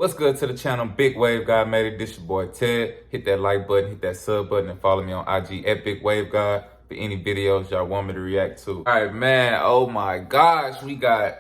What's good to the channel? Big Wave God made it. This your boy Ted. Hit that like button, hit that sub button, and follow me on IG at Big Wave God for any videos y'all want me to react to. All right, man. Oh my gosh, we got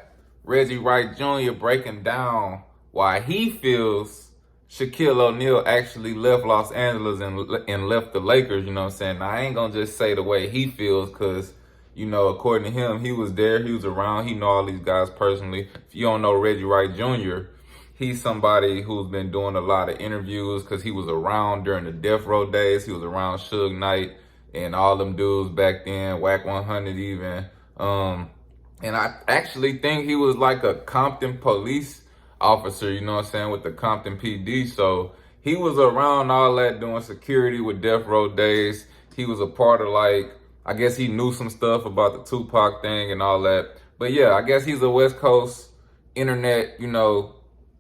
Reggie Wright Jr. breaking down why he feels Shaquille O'Neal actually left Los Angeles and left the Lakers. You know what I'm saying? Now, I ain't gonna just say the way he feels, cause according to him, he was there, he was around, he know all these guys personally. If you don't know Reggie Wright Jr., he's somebody who's been doing a lot of interviews because he was around during the Death Row days. He was around Suge Knight and all them dudes back then, Wack 100 even. And I actually think he was like a Compton police officer, you know what I'm saying, with the Compton PD. So he was around all that doing security with Death Row days. He was a part of I guess he knew some stuff about the Tupac thing and all that. But yeah, I guess he's a West Coast internet,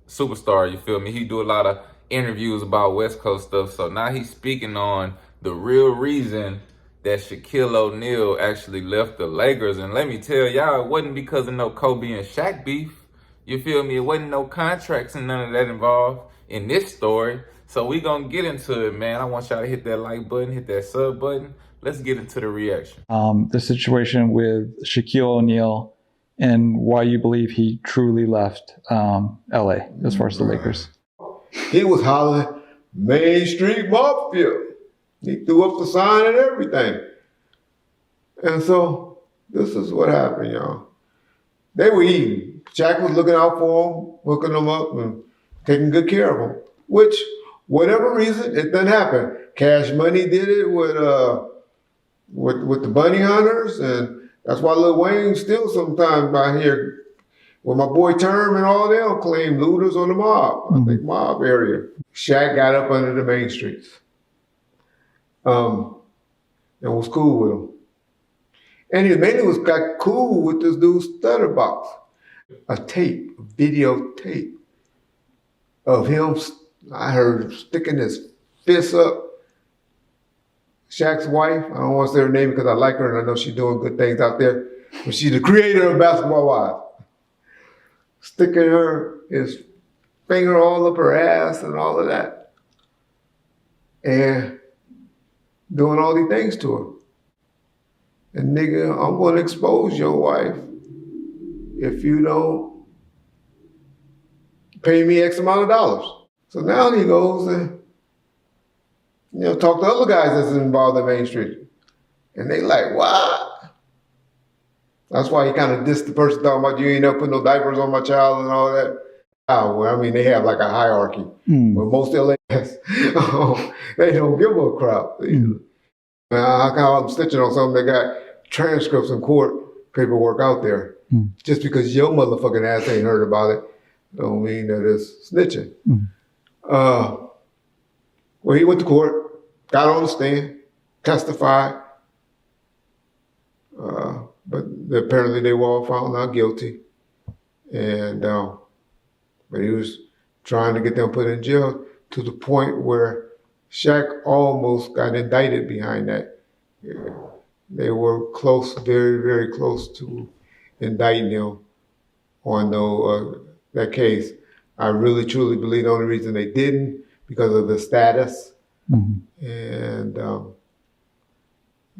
superstar, you feel me? He do a lot of interviews about West Coast stuff. So now he's speaking on the real reason that Shaquille O'Neal actually left the Lakers. And let me tell y'all, it wasn't because of no Kobe and Shaq beef. You feel me? It wasn't no contracts and none of that involved in this story. So we gonna get into it, man. I want y'all to hit that like button, hit that sub button. Let's get into the reaction. The situation with Shaquille O'Neal and why you believe he truly left LA as far as the Lakers. He was hollering Main Street Mafia. He threw up the sign and everything. And so this is what happened, y'all. They were eating. Shaq was looking out for them, hooking them up and taking good care of them, which, whatever reason, it didn't happen. Cash Money did it with the Bunny Hunters, and that's why Lil Wayne still sometimes out here with my boy Term and all them claim looters on the mob, I think mob area. Shaq got up under the main streets and was cool with them. And he mainly got cool with this dude Stutterbox. A videotape of him, I heard him sticking his fist up. Shaq's wife, I don't want to say her name because I like her and I know she's doing good things out there, but she's the creator of Basketball Wives. Sticking his finger all up her ass and all of that. And doing all these things to her. And nigga, I'm going to expose your wife if you don't pay me X amount of dollars. So now he goes and talk to other guys that's involved in Main Street. And they like, what? That's why he kind of dissed the person talking about you ain't never put no diapers on my child and all that. Well, I mean, they have like a hierarchy. But most LAs, they don't give a crap. I'm snitching on something that got transcripts and court paperwork out there. Just because your motherfucking ass ain't heard about it, don't mean that it's snitching. Well, he went to court, got on the stand, testified, but apparently they were all found not guilty. And but he was trying to get them put in jail to the point where Shaq almost got indicted behind that. They were close, very, very close to indicting him on that case. I really, truly believe the only reason they didn't because of his status and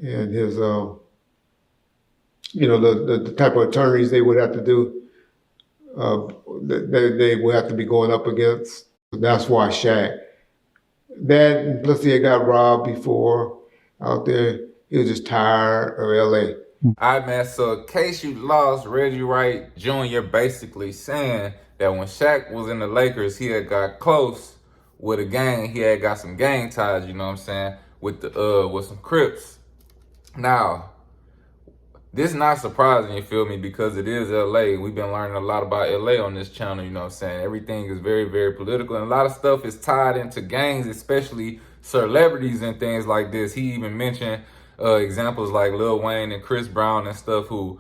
his, the type of attorneys they would have to do, they would have to be going up against. That's why Shaq. That, plus he had got robbed before out there. He was just tired of LA. All right, man, so in case you lost, Reggie Wright Jr. basically saying that when Shaq was in the Lakers, he had got close with a gang. He had got some gang ties, you know what I'm saying, with some crips. Now, this is not surprising, you feel me, because it is LA. We've been learning a lot about LA on this channel, you know what I'm saying. Everything is very, very political, and a lot of stuff is tied into gangs, especially celebrities and things like this. He even mentioned examples like Lil Wayne and Chris Brown and stuff who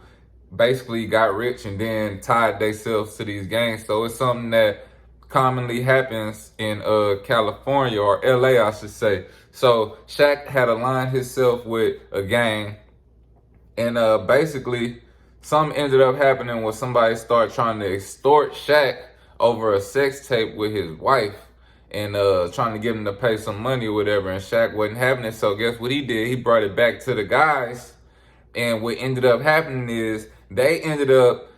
basically got rich and then tied themselves to these gangs. So it's something that commonly happens in California, or LA, I should say. So Shaq had aligned himself with a gang, and basically something ended up happening where somebody started trying to extort Shaq over a sex tape with his wife and trying to get him to pay some money or whatever, and Shaq wasn't having it. So guess what he did? He brought it back to the guys, and what ended up happening is they ended up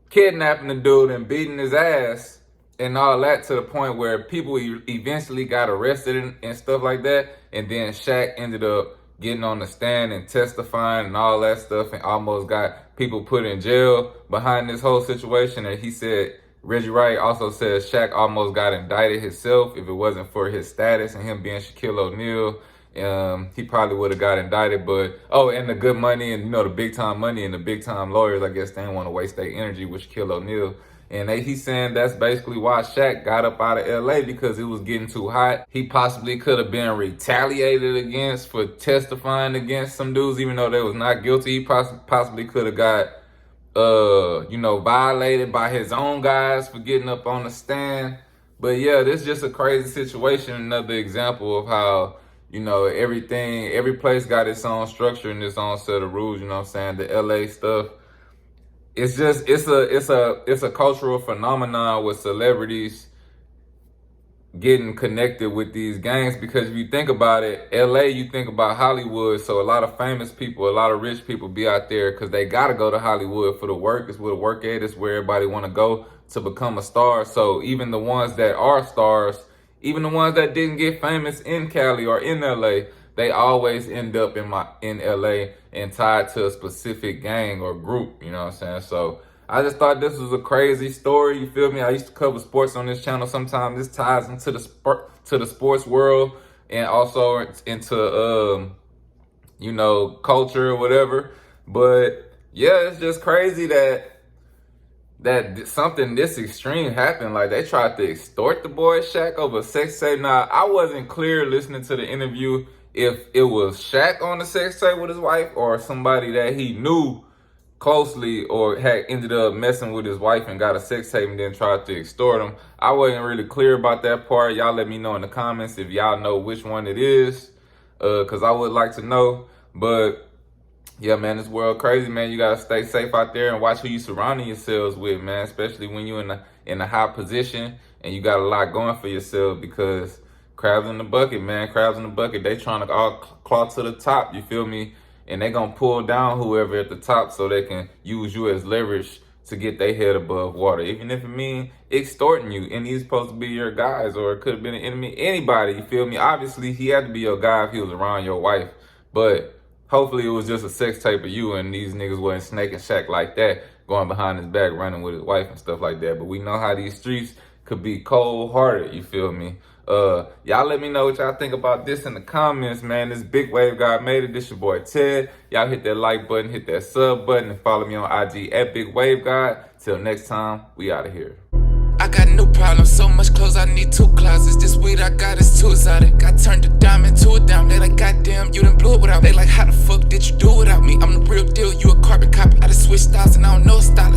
kidnapping the dude and beating his ass and all that, to the point where people eventually got arrested and stuff like that. And then Shaq ended up getting on the stand and testifying and all that stuff, and almost got people put in jail behind this whole situation. And he said, Reggie Wright also said Shaq almost got indicted himself if it wasn't for his status and him being Shaquille O'Neal. He probably would have got indicted, but and the good money and the big time money and the big time lawyers, I guess they didn't want to waste their energy with Shaquille O'Neal. And he's saying that's basically why Shaq got up out of LA, because it was getting too hot. He possibly could have been retaliated against for testifying against some dudes, even though they was not guilty. He possibly could have got violated by his own guys for getting up on the stand. But yeah, this is just a crazy situation. Another example of how, every place got its own structure and its own set of rules, The LA stuff. It's just, it's a cultural phenomenon with celebrities getting connected with these gangs, because if you think about it, LA, you think about Hollywood, so a lot of famous people, a lot of rich people be out there because they gotta go to Hollywood for the work. It's where the work at, it's where everybody want to go to become a star. So even the ones that are stars, even the ones that didn't get famous in Cali or in LA, they always end up in LA and tied to a specific gang or group, So I just thought this was a crazy story, you feel me? I used to cover sports on this channel. Sometimes this ties into the sports world and also into culture or whatever. But yeah, it's just crazy that something this extreme happened. Like, they tried to extort the boy Shaq over sex tape. Now, I wasn't clear listening to the interview if it was Shaq on the sex tape with his wife or somebody that he knew closely or had ended up messing with his wife and got a sex tape and then tried to extort him. I wasn't really clear about that part. Y'all let me know in the comments if y'all know which one it is, because I would like to know. But yeah, man, this world crazy, man. You gotta stay safe out there and watch who you surrounding yourselves with, man, especially when you're in a high position and you got a lot going for yourself, because crabs in the bucket, man. Crabs in the bucket. They trying to all claw to the top, you feel me? And they gonna pull down whoever at the top so they can use you as leverage to get their head above water. Even if it mean extorting you, and he's supposed to be your guys, or it could have been an enemy, anybody, you feel me? Obviously, he had to be your guy if he was around your wife. But hopefully it was just a sex tape of you and these niggas wasn't snaking Shaq like that, going behind his back, running with his wife and stuff like that. But we know how these streets could be cold-hearted, you feel me? Y'all let me know what y'all think about this in the comments, man. This Big Wave guy made it. This your boy Ted. Y'all hit that like button, hit that sub button, and follow me on IG at Big Wave Guy. Till next time, we out of here. I got no problem, so much clothes, I need 2 closets. This weed I got is too exotic. Got turned a diamond to a dime. They like, goddamn, you done blew it without me. They like, how the fuck did you do it without me? I'm the real deal, you a carbon copy. I just switched styles and I don't know a style.